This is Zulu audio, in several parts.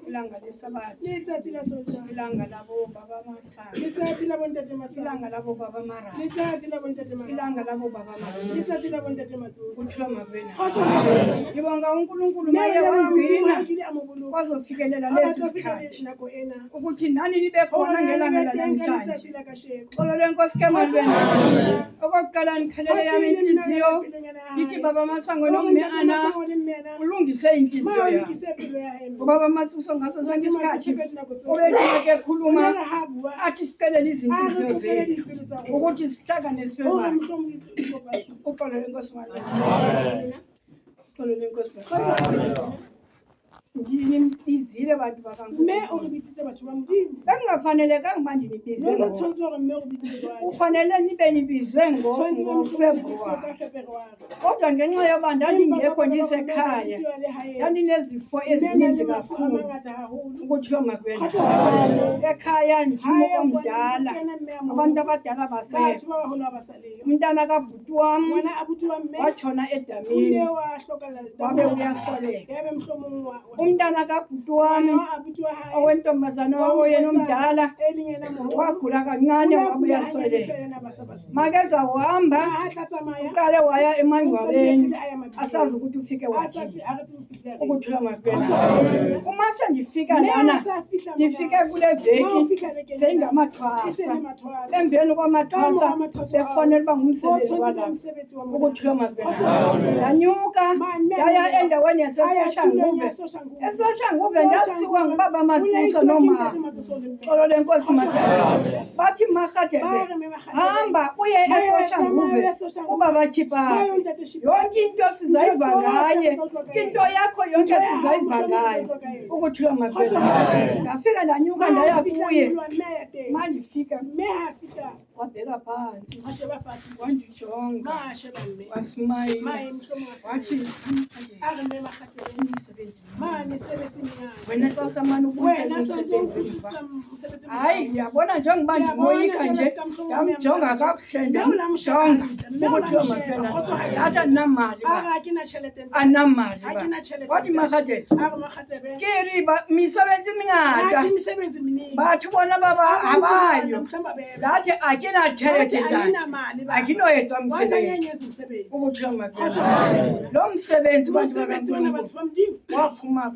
ilanga lesabatha, letsatsi la sontaha, ilanga labo baba Masango, letsatsi la bontate Masango, ilanga labo baba Mara, letsatsi la bontate Mara, ilanga labo baba Masango. letsatsi la bontate Matsosa. Kuthiwa mabena. Kgotso. Ngibonga uNkulunkulu Mme maye o leboha Modimo wangcina ha kile a mo boloka. kwazofikelela Ha lesi batla ho fihlela sikhathi nako ena. ukuthi nani nibe khona Hore ngelanga le be teng ka lanamhlanje. letsatsi la kasheko. Xolo lenkosi kemalibena. Okokuqala nikhalele yami inhliziyo ngithi baba Masango nomme ana ulungise inhliziyo yakho. Ubaba Masuso ngaso sonke isikhathi ubethike ekhuluma athi sicelele izinhliziyo zethu ukuthi sihlakane sibe bakhe. Uxolo lenkosi malibena. Uxolo lenkosi malibena. Ndinibizile bantu bakaNkulunkulu. Bekungafanelekanga uba ndinibize kufanele nibe nibizwe ngoFebruwari. Kodwa ngenxa yoba ndandingekho ndisekhaya, ndandinezifo ezininzi kakhulu ukuthiwa makubena. Ekhaya ndimo omdala, abantu abadala basekho. Umntana kabhuti wam watshona edamini wabe uyasoleka. Umntana kabhuti wami owentombazana wawoyena omdala wagula kancane wabe uyasweleka. Makeza uhamba uqale waya emangcwabeni asazi ukuthi ufike wathini ukuthiwa makubena. Uma sendifika lana ndifike kule veki seyingamathwasa. Emveni kwamathwasa bekufanele uba ngumsebenzi walapha ukuthiwa makubena. Ndanyuka ndaya endaweni yaseSoshanguve. eSoshanguve ndasikwa ngubaba Masiso nomama. Xolo lenkosi madala. Bathi Makhatebe hamba uye eSoshanguve ubaba Chipapa. Yonke into sizayiva ngaye. Into yakho yonke sizayiva ngaye. Ukuthiwa makubena. Ngafika ndanyuka ndaya kuye. Mandifika wabheka phansi wandijonga wasimayila wathi wena xa usamane ubusemsebenzini hayi ndiyabona njengoba ndimoyika nje ndamjonga kakuhle ndamjonga ukuthiwa makubena ndathi andinamali andinamali wathi Makhatebe kiri misebenzi mingata bathi bona baba abayo ndathi akinathelete ndani akinoyenza umsebenzi ukuthiwa makubena. Lo msebenzi bantu bakaNkulunkulu waphuma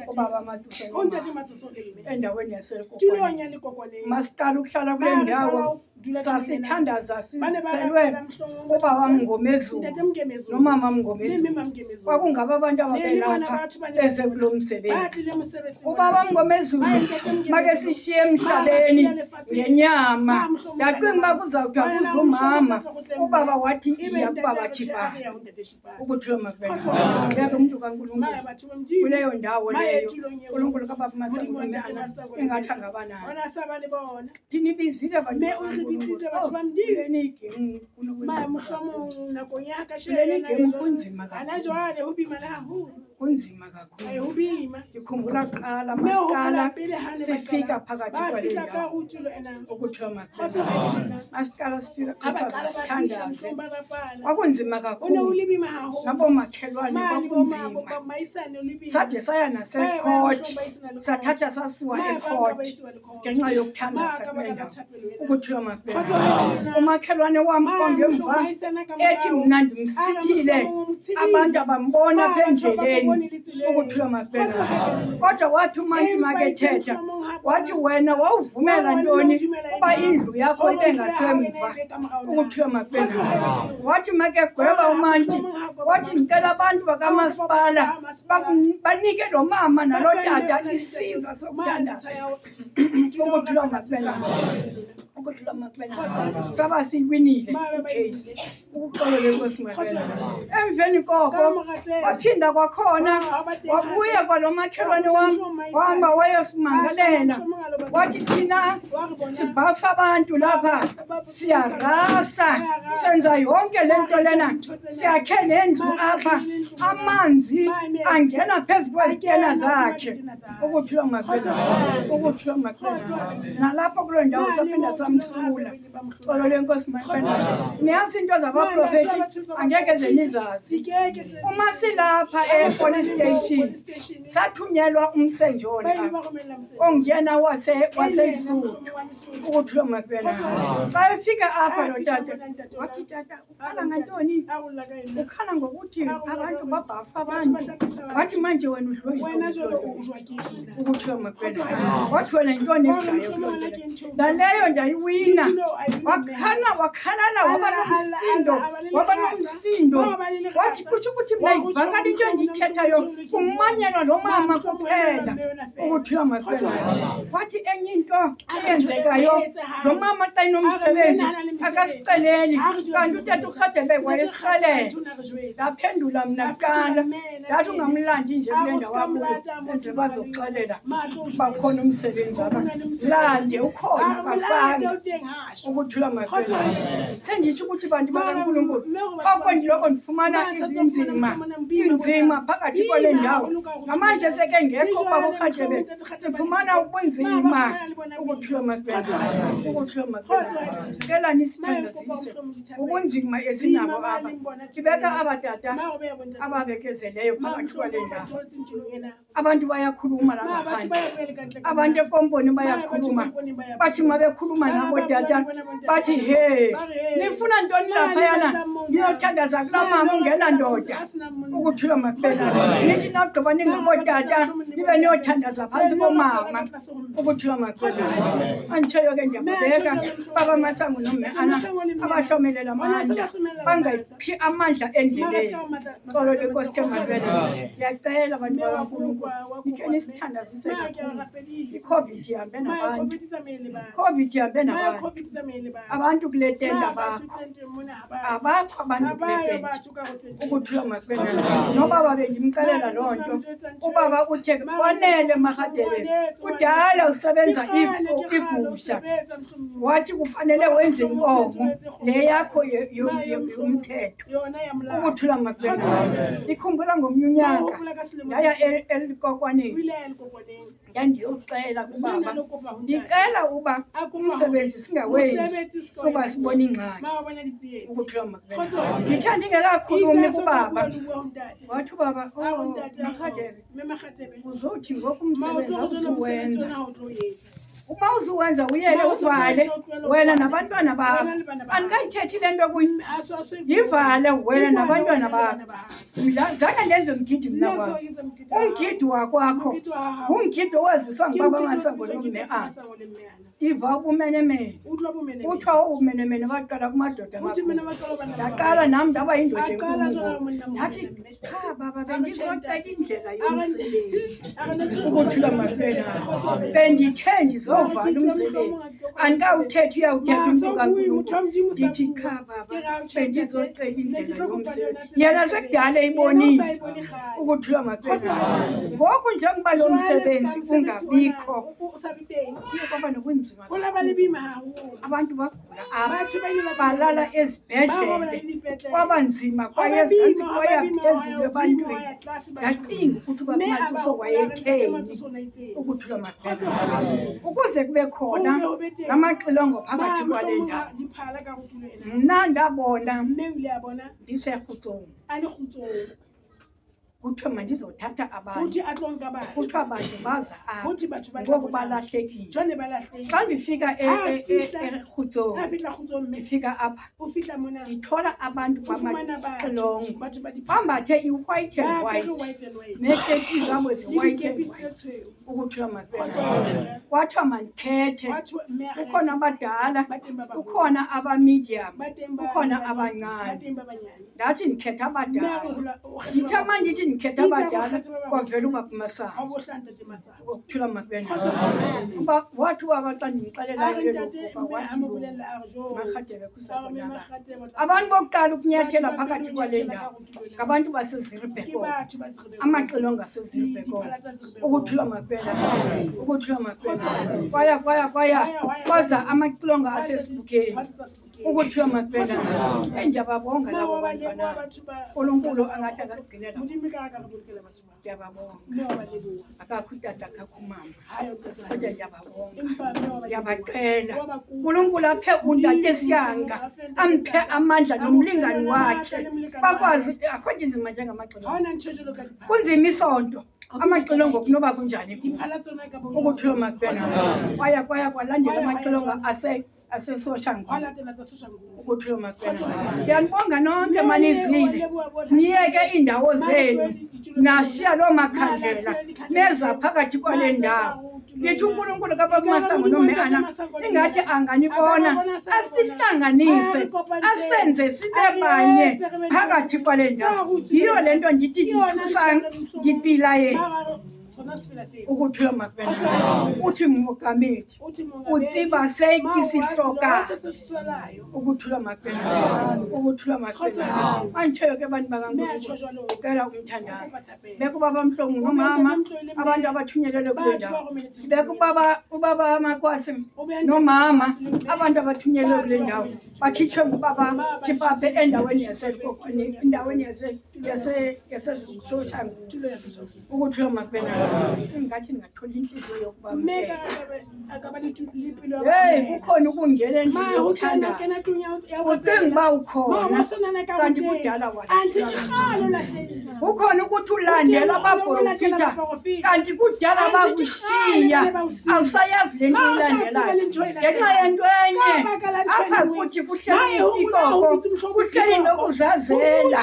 kubaba Masuso endaweni yaseLikokwane. Masiqala ukuhlala kule ndawo sasithandaza siselwe ubaba Mngomezulu nomama Mngomezulu. Kwakungaba abantu ababelapha beze kulo msebenzi. Ubaba Mngomezulu make sishiye emhlabeni ngenyama ndacinga uba kuzawuthiwa kuze umama. Ubaba wathi iya kubaba Chipapa ukuthiwa makubena. Ngeke umuntu kaNkulunkulu kuleyo ndawo leyo uNkulunkulu kababa Masango engathi angabanayo. Ndinibizile bantu bakaNkulunkulu. Kunzima kakhulu. Ndikhumbula kuqala masiqala sifika phakathi kwale ndawo ukuthiwa makubena. Masiqala sifika phakathi sithandaze kwakunzima kakhulu. Naboomakhelwane kwakunzima. Sade saya nasekhoti sathatha sasiwa ekhoti ngenxa yokuthandaza kule ndawo ukuthiwa makubena. Umakhelwane wam ongemva ethi mna ndimsithile abantu abambona apha endleleni ukuthiwa makubena. Kodwa wathi umantyi makethetha wathi wena wawuvumela ntoni uba indlu yakho ibe ngasemva ukuthiwa makubena. Wathi makegweba umantyi wathi ndicela abantu bakamasipala banike lo mama nalo tata isiza sokuthandaza ukuthiwa makubena. Ukuthiwa makubena saba siyiwinile icase ukuxolo lenkosi makubena. Emveni koko waphinda kwakhona wabuya kwalo makhelwane wam wahamba wayosimangalela wathi thina sibhafa abantu lapha siyarasa senza yonke le nto lena siyakhe nendlu apha amanzi angena phezu kwezitena zakhe ukuthiwa makubena. Ukuthiwa makubena nalapho kulo ndawo saphinda samhlula. Xolo lenkosi makubena. Niyazi into zabapha abaprofeti angeke zenizazi uma silapha e-police station sathunyelwa umsenjona ongena wasezulu ukuthi lo makwena bayafika apha lo tata wathi tata ukhala ngantoni ukhala ngokuthi abantu babhafa abantu wathi manje wena ukuthi lo makwena wathi wena intoni naleyo ndayiwina wakhalala waba nomsindo wathi kuthi ukuthi mina ivakala into endiyithethayo kumanyelwa lo mama kuphela ukuthi lo makwena wathi enye into eyenzekayo lo mama xa inomsebenzi akasiceleli kanti utata uRhadebe wayesihalela ndaphendula mna kuqala ndathi ungamlandi nje kule ndawo akuyo enze bazokuxelela bakhona umsebenzi lande ukhona bafanga ukuthi lo makwena senditsho ukuthi bantu bakaNkulunkulu oko ndiloko ndifumana inzima phakathi kwale ndawo ngamanje seke ngekho baba uRhadebe sifumana ubunzima ukuthi lo makwena sikelani sithandazise ubunzima esinabo aba sibeka abatata ababekezeleyo phakathi kwale ndawo abantu bayakhuluma la ngaphandle abantu ekomponi bayakhuluma bathi mabekhuluma nabo tata bathi he nifuna ntoni laphayana niyothandaza kulaa mama ungena ndoda ukuthi lo makwena nithi nogqiba ningabotata nibe niyothandaza phantsi komama ukuthi lo makwena anditshoyo ke ndiyababeka baba Masango noMeana abahlomelela amandla bangayiphi amandla endleleni xolo lenkosi ke makwena ndiyacela abantu bakaNkulunkulu nikhe nisithandazise kakhulu iCOVID ihambe nabantu abantu kule tenda abakho abantu kule tenda ukuthi lo makwena noba babendimxelela loo nto ubaba uthe kwanele maRhadebe kudala usebenza igusha wathi kufanele wenze inkomo le yakho yomthetho ukuthi lo makwena ikhumbula ngomnye unyaka ndaya elikokwaneni ndandiyocela kubaba ndicela uba umsebenzi singawenzi kuba sibona ingxaki ukuthi lo makwena ndithe ndingekakhulumi kubaba wathi ubaba maRhadebe uzothi ngoku umsebenzi awuzuwenza uma uzuwenza uyele uvale wena nabantwana bakho andikayithethi le nto kuyi yivale wena nabantwana bakho zange ndenze umgidi mna kwakho umgidi wakwakho ngumgidi owaziswa ngubaba Masango noMeana iva ubumenemene kuthiwa ubumenemene baqala kumadoda ndaqala nam ndaba yindoda enkulu ndathi cha baba bendizocela indlela yomsebenzi ukuthi lo makwena bendithe ndizovala umsebenzi andikawuthethi uyawuthetha umntu kaNkulunkulu ndithi cha baba bendizocela indlela yomsebenzi yena sekudala eyibonile ukuthi lo makwena ngoku njengoba lo msebenzi ungabikho kwaba nobunzima abantu bagula apha balala ezibhedlele kwaba nzima kwayezantsi kwayaphezulu ebantwini ndacinga ukuthi uba Masiso wayetheni ukuthi lo makwena ukuze kube khona namaxilongo phakathi kwale ndawo mna ndabona ndiseRhutshong kuthiwa mandizothatha abantu kuthiwa abantu baza apha ngoku balahlekile xa ndifika eRhutshong ndifika apha ndithola abantu bamaxilongo bambathe i-white and white neeketi zabo zi-white and white ukuthi lo makwena kwathiwa mandikhethe kukhona abadala kukhona abamedium kukhona abancane ndathi ndikhetha abadala ndithe mandithi ndikhetha abadala kwavela ubaba Masango ukuthi lo makwena uba wathi ubaba xa ndimxelelayo lelokuba wathi maRhadebe kusabonakala abantu bokuqala ukunyathela phakathi kwale ndawo ngabantu baseZirbhekon amaxilongo aseZirbhekon ukuthi lo makwena kwaya kwaza amaxilongo asesibukeni ukuthiwa makubena enjababonga labo bantwana uNkulunkulu angathi akasigcinela ndiyababonga akakho utata akakho umama kodwa ndiyababonga ndiyabaqela uNkulunkulu aphe uNtate Siyanga amphe amandla nomlingani wakhe bakwazi akho nje nzima njengamaxilongo kunzima isonto amaxilongo kunoba kunjani ukuthiwa makubena kwaya kwalandela amaxilongo asesoshanguve ukuthiwa makubena ndiyanibonga nonke manizile niyeke iindawo zenu nashiya loo makhandlela neza phakathi kwale ndawo ndithi uNkulunkulu kaBakumasango noMeana ingathi anganibona asihlanganise asenze sibe banye phakathi kwale ndawo yiyo le nto ndithi ndithusa ndipila yenu ukuthiwa makubena uthi Mongameli utsiba se kisihloka ukuthiwa makubena antsheyo ke bantu bakaNkulunkulu ucela umthandazo bekubaba Mhlongo nomama abantu abathunyelelwe kule ndawo bekubaba amakwasi nomama abantu abathunyelelwe kule ndawo bakhitshwe ngubaba Chipape endaweni yaseLikokweni endaweni yasesoshanguve ukuthiwa makubena ingathi ngingathola inhliziyo yokuba hey kukhona ukungena endlini yokuthandaza ucinga uba ukhona kanti kudala kukhona ukuthi ulandela abaprofita kanti kudala bakushiya awusayazi le nto uyilandelayo ngenxa yento enye apha kuthi kuhleli ikoko kuhleli nokuzazela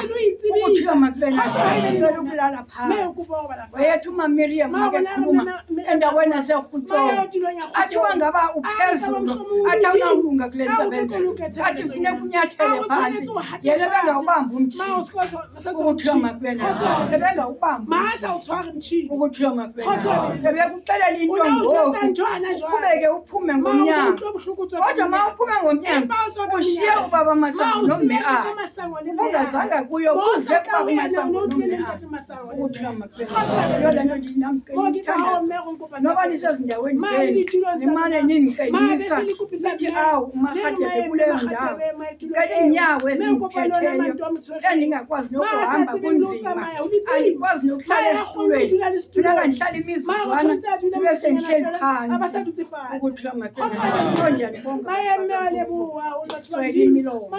ukuthiwa makubena ngicela ukulala phansi wayethu uMaMiriam makekhuluma endaweni yaseRhutsongo athi wangaba uphezulu athi awunawulunga kule nsebenzo athi kufuneka unyathele phansi yena bengawubamba umtshini ukuthiwa makubena ebengawubamba ukuthiwa makubena ebekuxelela into ngoku uqhubeke uphume ngomnyango kodwa ma uphume ngomnyango ushiye ubaba Masango noMeana ungazanga kuyo kuze kubaba Masango noMeana ukuthiwa makubena yiyo le nto ndinamthandaza noba nisezindaweni zenu nimane nimqinisa nithi awu uMarhatebe kuleyo ndawo ngicela iinyawo ezingiphetheyo endingakwazi nokuhamba kunzima andikwazi nokuhlala esitulweni funeka ndihlale imizuzwana kube sendihleli phantsi ukuthiwa makubena nto ndiyanibonga iswele imilomo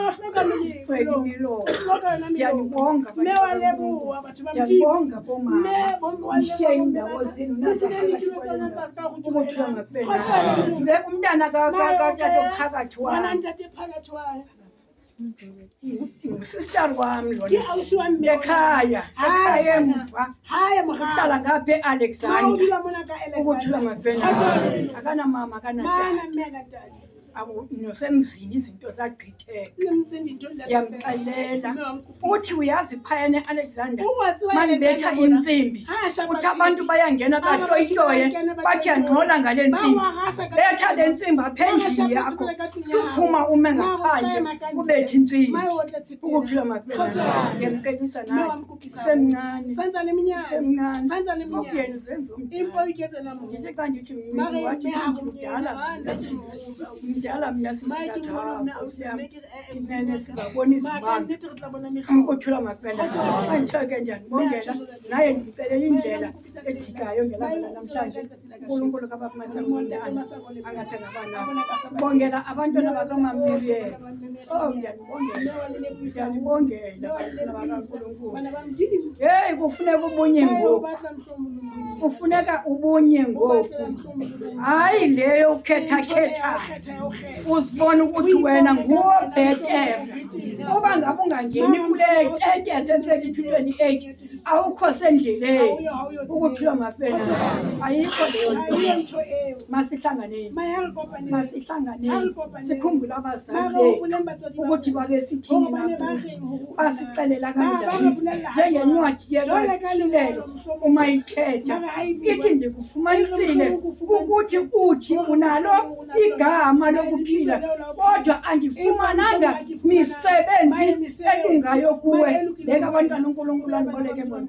ndiyanibonga ndiyanibonga bomama ishiye indawo zenu ukuthiwa makubena ndibeka umntana katata ophakathi wayo usistar wami lona ekhaya emva uhlala ngapha eAlexandra ukuthiwa makubena akanamama akanatata nosemzini izinto zagqitheka ndiyamxelela uthi uyazi phayana eAlexandra mandibetha intsimbi uthi abantu bayangena batoyitoye bathi yangxola ngale ntsimbi betha le ntsimbi apha endlini yakho suphuma ume ngaphandle ubethe intsimbi ukuthiwa makubena ndiyamcebisa naye semncane ukuyena zenza ndithi xa ndithi mncinci wathi mdala mina sisiyamnene sizabona izimanga ukuthiwa makubena anditsho ke ndiyanibongela naye ndimcelela indlela ejikayo ngelanga namhlanje uNkulunkulu kaBakumasango noMeana angathi angabanawo bongela abantwana bakaMaMiriam ndiyanibongela bakaNkulunkulu heyi kufuneka ubunye ngoku kufuneka ubunye ngoku hayi leyo ukhetha uzibona ukuthi wena nguwo bhetere uba ngabe ungangeni kule teketse 30-28 awukho sendleleni ukuthiwa makubena ayikho leyo nto masihlanganeni sikhumbule abazali bethu ukuthi babesithini nakuthi basixelela kanjani njengencwadi yekaThilelo uma ithetha ithi ndikufumanisile ukuthi uthi unalo igama lokuphila kodwa andifumananga misebenzi elungayo kuwe leka abantwana uNkulunkulu aniboleke bona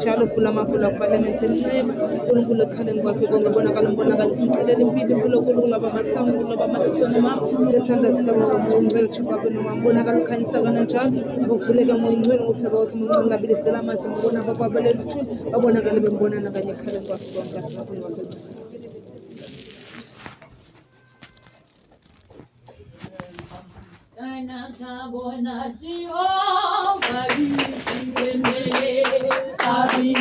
njalo vula amavula kuparlamente ncema uNkulunkulu ekhaleni kwakhe konke bonakala umbonakalisa umcelela impilo uNkulunkulu kungaba masango kungaba amathiswana ma ngesandla sikababa moya ingcwele Jehova noma mbonakala ukhanyisa kananjalo ngokuvuleka moya ingcwele ngokuhlaba kwakhe moya ingcwele ngabilisela amasi ngibona bakwabaleli uthuli babonakale bembonana kanye ekhaleni kwakhe konke asingafuni wakhe Abina